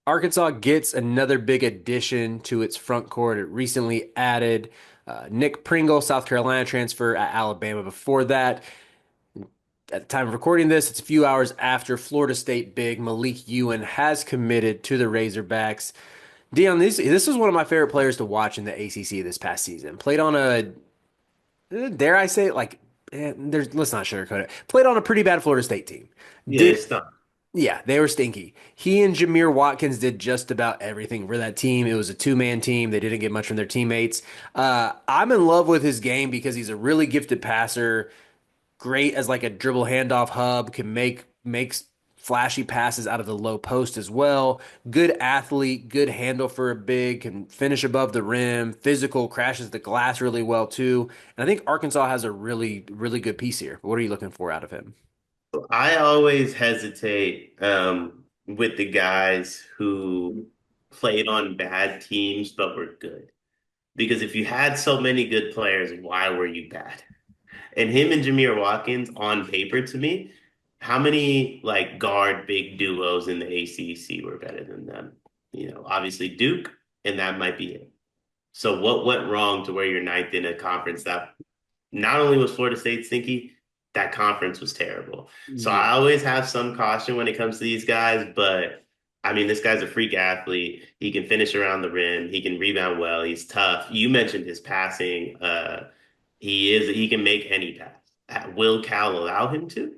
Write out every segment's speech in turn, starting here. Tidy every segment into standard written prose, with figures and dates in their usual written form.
Arkansas gets another big addition to its front court. It recently added Nick Pringle, South Carolina transfer at Alabama. Before that, at the time of recording this, it's a few hours after Florida State big Malique Ewin has committed to the Razorbacks. Dion, this was one of my favorite players to watch in the ACC this past season. Played on a, dare I say it, let's not sugarcoat it. Played on a pretty bad Florida State team. Yeah, they Did stunk. Yeah, they were stinky. He and Jameer Watkins did just about everything for that team. It was a two-man team. They didn't get much from their teammates. I'm in love with his game because he's a really gifted passer, great as like a dribble handoff hub, can makes flashy passes out of the low post as well. Good athlete, good handle for a big, can finish above the rim, physical, crashes the glass really well too. And I think Arkansas has a really, really good piece here. What are you looking for out of him? I always hesitate with the guys who played on bad teams but were good. Because if you had so many good players, why were you bad? And him and Jameer Watkins on paper to me, how many like guard big duos in the ACC were better than them? Obviously Duke, and that might be it. So what went wrong to where you're ninth in a conference that not only was Florida State stinky, that conference was terrible. So Yeah. I always have some caution when it comes to these guys, but I mean, this guy's a freak athlete. He can finish around the rim. He can rebound well. He's tough. You mentioned his passing. He can make any pass. Will Cal allow him to?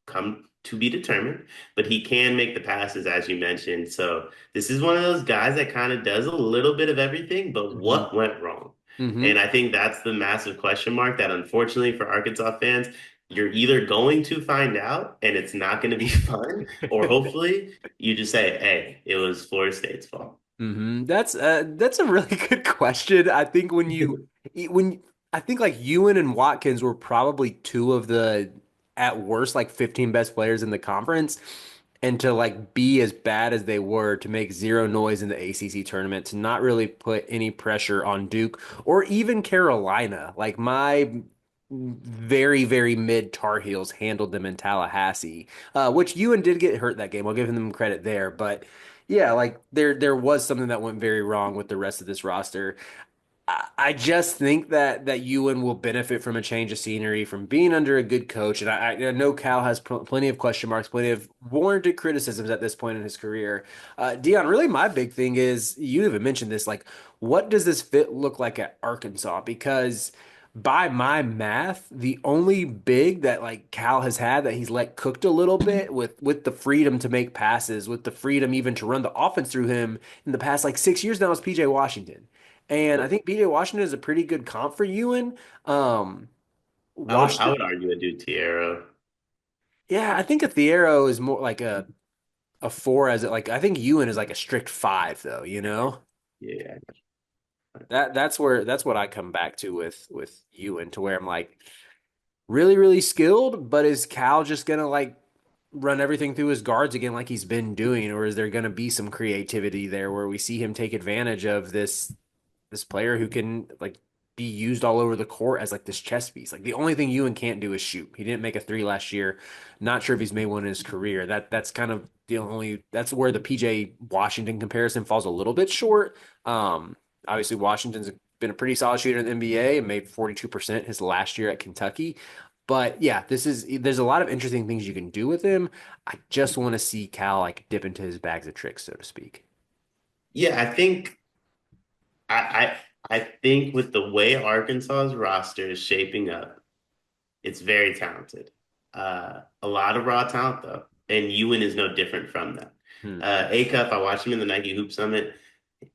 Come to be determined, but he can make the passes as you mentioned. So this is one of those guys that kind of does a little bit of everything, but hmm what went wrong? hmm And I think that's the massive question mark that unfortunately for Arkansas fans, you're either going to find out and it's not going to be fun, or hopefully you just say, hey, it was Florida State's fault. That's a really good question. I think when I think like Ewan and Watkins were probably two of the at worst like 15 best players in the conference, and to like be as bad as they were, to make zero noise in the ACC tournament, to not really put any pressure on Duke or even Carolina. Like my very, very mid Tar Heels handled them in Tallahassee, which Ewan did get hurt that game. I'll give them credit there, but yeah, like there was something that went very wrong with the rest of this roster. I just think that Ewan will benefit from a change of scenery, from being under a good coach. And I know Cal has plenty of question marks, plenty of warranted criticisms at this point in his career. Dion, really my big thing is, you even mentioned this, like, what does this fit look like at Arkansas? Because by my math, the only big that like Cal has had that he's let cooked a little bit with the freedom to make passes, with the freedom even to run the offense through him in the past like 6 years now, is PJ Washington. And I think PJ Washington is a pretty good comp for Ewan. Um, I would Washington, argue a dude Tierra. yeah, I think a Thiero is more like a four, as it like I think Ewan is like a strict five though, you know? Yeah. That's what I come back to with Ewan, to where I'm like really, really skilled, but is Cal just gonna like run everything through his guards again like he's been doing, or is there gonna be some creativity there where we see him take advantage of this player who can like be used all over the court as like this chess piece. Like the only thing Ewan can't do is shoot. He didn't make a three last year. Not sure if he's made one in his career. That's kind of the only that's where the PJ Washington comparison falls a little bit short. Obviously Washington's been a pretty solid shooter in the NBA and made 42% his last year at Kentucky. But yeah, there's a lot of interesting things you can do with him. I just want to see Cal like dip into his bags of tricks, so to speak. Yeah, I think with the way Arkansas's roster is shaping up, it's very talented. A lot of raw talent though, and Ewan is no different from that. Hmm. Acuff, I watched him in the Nike Hoop Summit.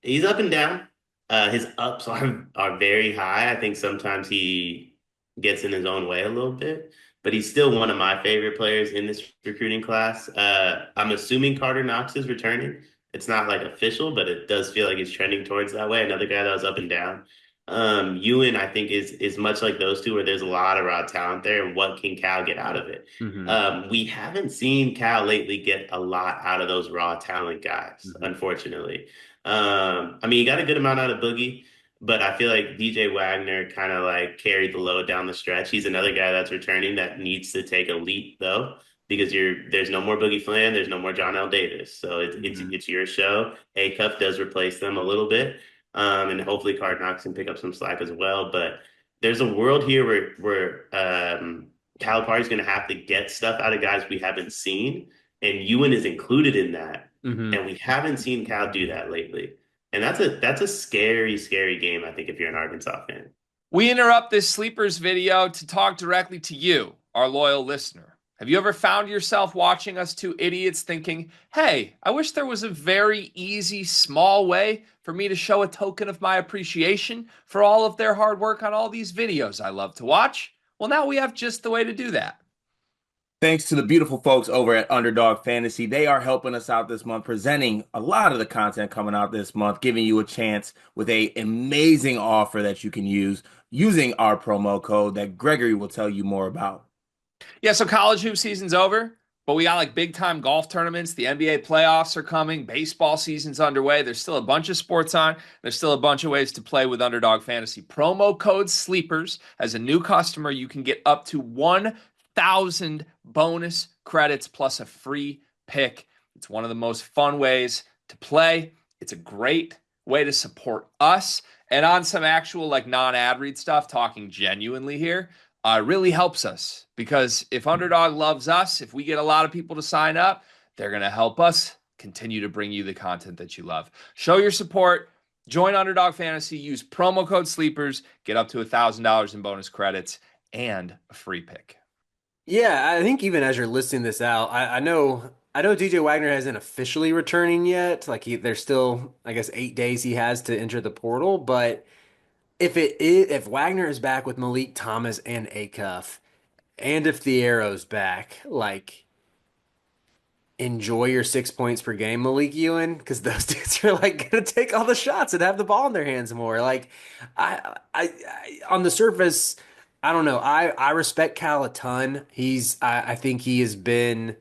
He's up and down. His ups are very high. I think sometimes he gets in his own way a little bit, but he's still one of my favorite players in this recruiting class. I'm assuming Carter Knox is returning. It's not like official, but it does feel like it's trending towards that way. Another guy that was up and down. Ewan, I think, is much like those two, where there's a lot of raw talent there, and what can Cal get out of it? hmm We haven't seen Cal lately get a lot out of those raw talent guys, hmm unfortunately. I mean, you got a good amount out of Boogie, but I feel like DJ Wagner kind of like carried the load down the stretch. He's another guy that's returning that needs to take a leap, though. because there's no more Boogie Flan, there's no more John L. Davis. So Hmm. it's your show. A Cup does replace them a little bit. And hopefully Card Knocks can pick up some slack as well. But there's a world here where Calipari's gonna have to get stuff out of guys we haven't seen. And Ewan is included in that. Hmm. And we haven't seen Cal do that lately. And that's a scary, scary game, I think, if you're an Arkansas fan. We interrupt this sleepers video to talk directly to you, our loyal listener. Have you ever found yourself watching us two idiots thinking, hey, I wish there was a very easy, small way for me to show a token of my appreciation for all of their hard work on all these videos I love to watch? Well, now we have just the way to do that. Thanks to the beautiful folks over at Underdog Fantasy. They are helping us out this month, presenting a lot of the content coming out this month, giving you a chance with a amazing offer that you can use using our promo code that Gregory will tell you more about. Yeah, so college hoop season's over, but we got like big time golf tournaments. The NBA playoffs are coming. Baseball season's underway. There's still a bunch of sports on. There's still a bunch of ways to play with Underdog Fantasy. Promo code SLEEPERS. As a new customer, you can get up to 1,000 bonus credits plus a free pick. It's one of the most fun ways to play. It's a great way to support us. And on some actual like non-ad read stuff, talking genuinely here, really helps us because if Underdog loves us, if we get a lot of people to sign up, they're going to help us continue to bring you the content that you love. Show your support. Join Underdog Fantasy. Use promo code SLEEPERS. Get up to $1,000 in bonus credits and a free pick. Yeah, I think even as you're listing this out, I know DJ Wagner hasn't officially returning yet. Like there's still, I guess, 8 days he has to enter the portal. But if Wagner is back with Malik Thomas and Acuff, and if Thiero's back, like enjoy your 6 points per game, Malique Ewin, because those dudes are like gonna take all the shots and have the ball in their hands more. Like, on the surface, I don't know. I respect Cal a ton. I think he has been.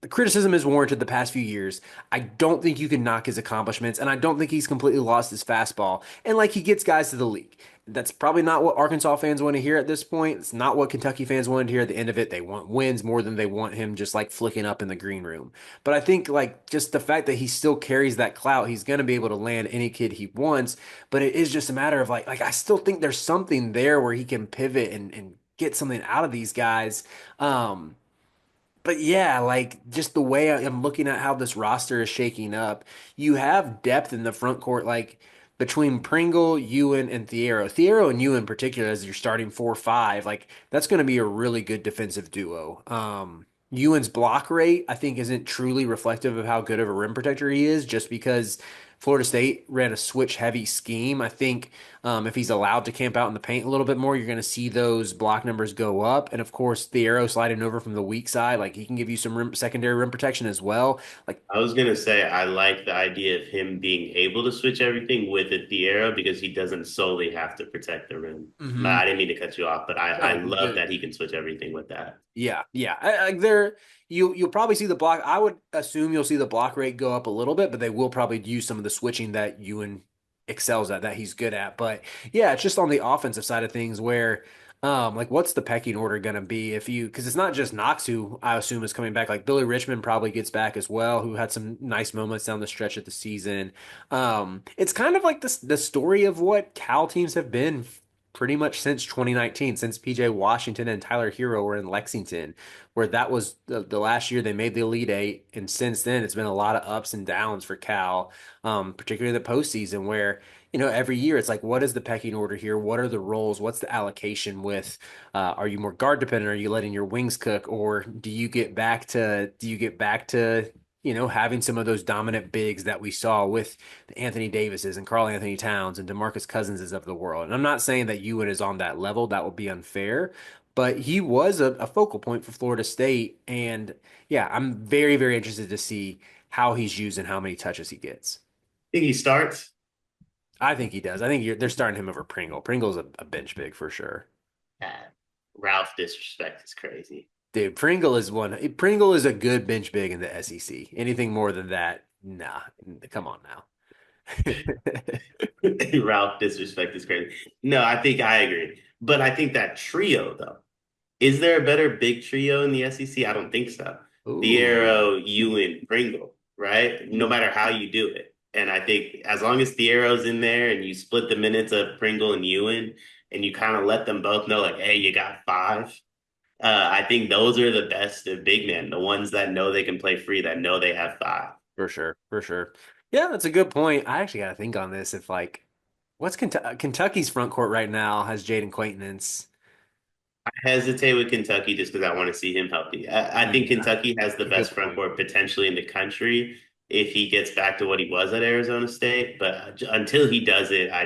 The criticism is warranted the past few years. I don't think you can knock his accomplishments, and I don't think he's completely lost his fastball. And like he gets guys to the league. That's probably not what Arkansas fans want to hear at this point. It's not what Kentucky fans want to hear at the end of it. They want wins more than they want him just like flicking up in the green room. But I think like just the fact that he still carries that clout, he's going to be able to land any kid he wants. But it is just a matter of like I still think there's something there where he can pivot and get something out of these guys. But yeah, like just the way I'm looking at how this roster is shaking up, you have depth in the front court, like between Pringle, Ewan, and Thiero. Thiero and Ewan in particular, as your starting 4-5, like that's going to be a really good defensive duo. Ewan's block rate, I think, isn't truly reflective of how good of a rim protector he is, just because Florida State ran a switch heavy scheme. I think if he's allowed to camp out in the paint a little bit more, you're going to see those block numbers go up. And of course, the arrow sliding over from the weak side, like he can give you some secondary rim protection as well. Like, I was gonna say I like the idea of him being able to switch everything with a Thiero because he doesn't solely have to protect the rim. mhm. I didn't mean to cut you off, but I No, you're love good. that he can switch everything with that. Yeah, yeah. Like there, you'll probably see the block. I would assume you'll see the block rate go up a little bit, but they will probably use some of the switching that Ewan excels at, that he's good at. But yeah, it's just on the offensive side of things where, like what's the pecking order gonna be if you? Because it's not just Knox who I assume is coming back. Like Billy Richmond probably gets back as well, who had some nice moments down the stretch of the season. It's kind of like the story of what Cal teams have been pretty much since 2019, since PJ Washington and Tyler Hero were in Lexington, where that was the last year they made the Elite Eight. And since then, it's been a lot of ups and downs for Cal, particularly the postseason, where, every year it's like, what is the pecking order here? What are the roles? What's the allocation with, are you more guard dependent? Are you letting your wings cook? Or do you get back to having some of those dominant bigs that we saw with the Anthony Davises and Karl Anthony Towns and DeMarcus Cousinses of the world. And I'm not saying that Ewan is on that level. That would be unfair. But he was a focal point for Florida State. And yeah, I'm very, very interested to see how he's used and how many touches he gets. I think he starts. I think he does. I think they're starting him over Pringle. Pringle's a bench big for sure. Ralph disrespect is crazy. Dude, Pringle is a good bench big in the SEC. Anything more than that, nah. Come on now. Ralph disrespect is crazy. No, I think I agree. But I think that trio, though, Is there a better big trio in the SEC? I don't think so. Ooh. Thiero, Ewan, Pringle, right? No matter how you do it. And I think as long as Thiero's in there and you split the minutes of Pringle and Ewan and you kind of let them both know, like, hey, you got five. I think those are the best of big men, the ones that know they can play free, that know they have five. For sure, for sure. Yeah, that's a good point. I actually got to think on this. If like, what's Kentucky's front court right now has Jaden Quaintance. I hesitate with Kentucky just because I want to see him healthy. I think Yeah, Kentucky has the good best front point. court potentially in the country if he gets back to what he was at Arizona State. But until he does it, I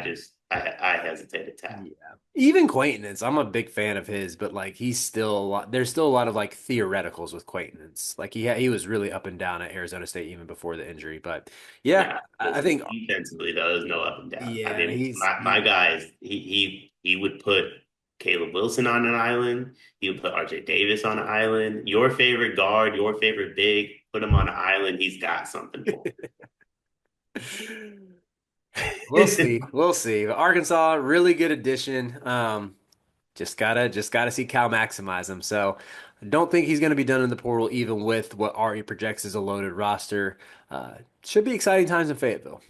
hesitate to tap. Yeah. Even Quaintance, I'm a big fan of his, but like he's still a lot, there's still a lot of like theoreticals with Quaintance. Like he was really up and down at Arizona State even before the injury. But yeah, Yeah, I listen, think defensively though, there's no up and down. I yeah, think my guys, he would put Caleb Wilson on an island. He would put RJ Davis on an island. Your favorite guard, your favorite big, put him on an island. He's got something for we'll see. We'll see. But Arkansas, really good addition. Just gotta see Cal maximize him. So I don't think he's gonna be done in the portal, even with what Ari projects as a loaded roster. Should be exciting times in Fayetteville.